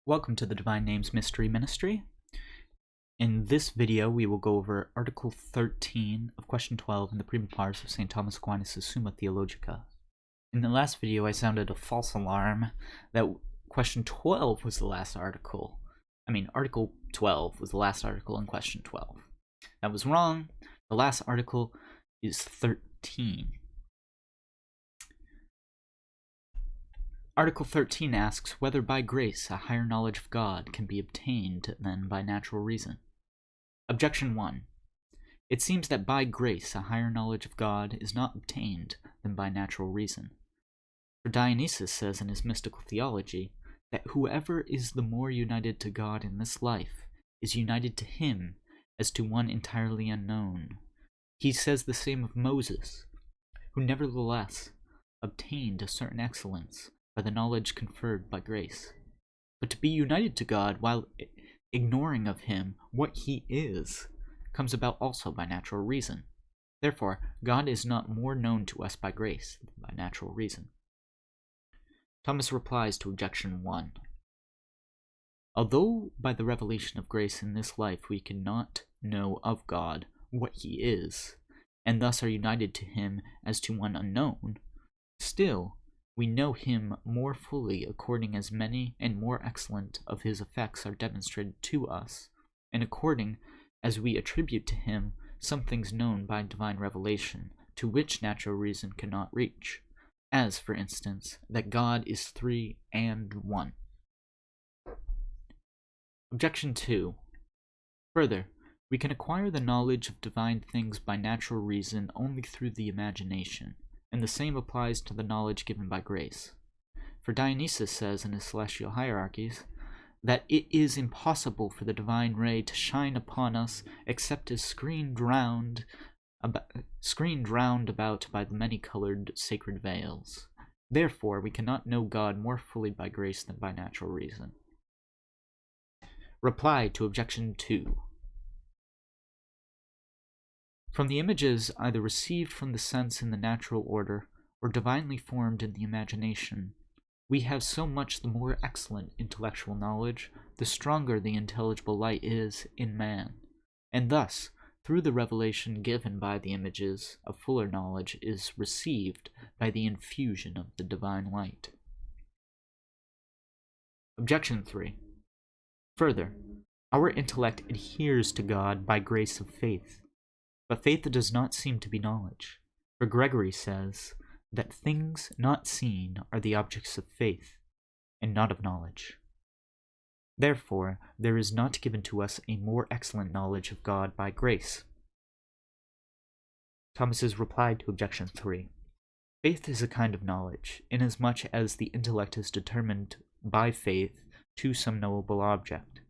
Welcome to the Divine Names Mystery Ministry. In this video, we will go over Article 13 of Question 12 in the Prima Pars of St. Thomas Aquinas' Summa Theologica. In the last video, I sounded a false alarm that Question 12 was the last article. Article 12 was the last article in Question 12. That was wrong. The last article is 13. Article 13 asks whether by grace a higher knowledge of God can be obtained than by natural reason. Objection 1. It seems that by grace a higher knowledge of God is not obtained than by natural reason. For Dionysius says in his mystical theology that whoever is the more united to God in this life is united to him as to one entirely unknown. He says the same of Moses, who nevertheless obtained a certain excellence by the knowledge conferred by grace. But to be united to God while ignoring of him what he is comes about also by natural reason. Therefore, God is not more known to us by grace than by natural reason. Thomas replies to Objection 1. Although by the revelation of grace in this life we cannot know of God what he is, and thus are united to him as to one unknown, still we know him more fully according as many and more excellent of his effects are demonstrated to us, and according as we attribute to him some things known by divine revelation, to which natural reason cannot reach, as, for instance, that God is three and one. Objection 2. Further, we can acquire the knowledge of divine things by natural reason only through the imagination, and the same applies to the knowledge given by grace. For Dionysius says in his Celestial Hierarchies that it is impossible for the divine ray to shine upon us except as screened round about by the many-colored sacred veils. Therefore, we cannot know God more fully by grace than by natural reason. Reply to Objection 2. From the images either received from the sense in the natural order, or divinely formed in the imagination, we have so much the more excellent intellectual knowledge, the stronger the intelligible light is in man, and thus, through the revelation given by the images, a fuller knowledge is received by the infusion of the divine light. Objection 3. Further, our intellect adheres to God by grace of faith. But faith does not seem to be knowledge, for Gregory says that things not seen are the objects of faith, and not of knowledge. Therefore, there is not given to us a more excellent knowledge of God by grace. Thomas's reply to Objection 3. Faith is a kind of knowledge, inasmuch as the intellect is determined by faith to some knowable object.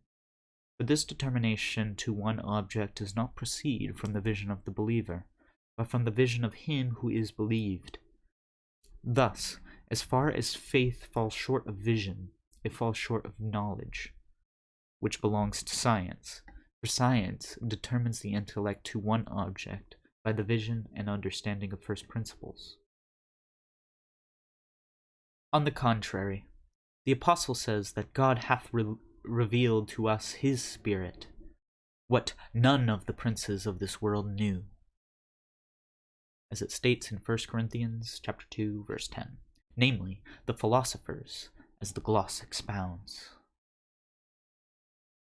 But this determination to one object does not proceed from the vision of the believer, but from the vision of him who is believed. Thus, as far as faith falls short of vision, it falls short of knowledge, which belongs to science, for science determines the intellect to one object by the vision and understanding of first principles. On the contrary, the Apostle says that God hath revealed to us his Spirit, what none of the princes of this world knew, as it states in 1 Corinthians chapter 2, verse 10, namely, the philosophers, as the gloss expounds.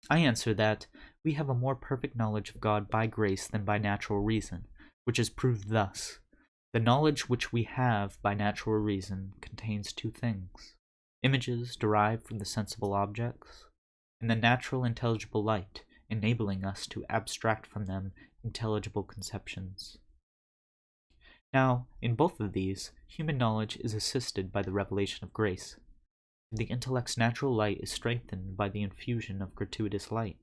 I answer that we have a more perfect knowledge of God by grace than by natural reason, which is proved thus. The knowledge which we have by natural reason contains two things: images derived from the sensible objects, and the natural intelligible light, enabling us to abstract from them intelligible conceptions. Now, in both of these, human knowledge is assisted by the revelation of grace. The intellect's natural light is strengthened by the infusion of gratuitous light.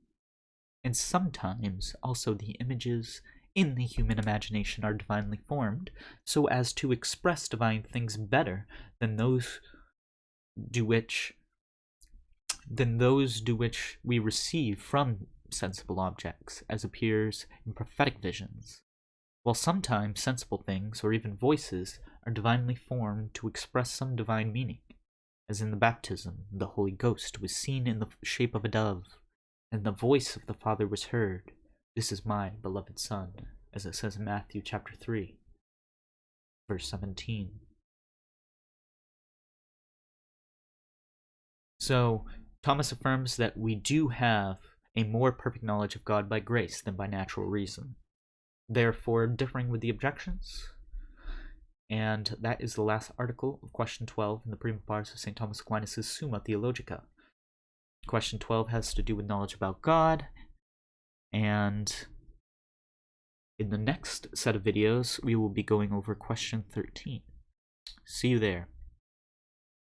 And sometimes also the images in the human imagination are divinely formed, so as to express divine things better than those do which we receive from sensible objects, as appears in prophetic visions, while sometimes sensible things, or even voices, are divinely formed to express some divine meaning, As in the baptism, the Holy Ghost was seen in the shape of a dove, and the voice of the Father was heard, "This is my beloved Son," as it says in Matthew chapter 3, verse 17. So, Thomas affirms that we do have a more perfect knowledge of God by grace than by natural reason, therefore differing with the objections. And that is the last article of question 12 in the Prima Pars of St. Thomas Aquinas' Summa Theologica. Question 12 has to do with knowledge about God, and in the next set of videos, we will be going over question 13. See you there.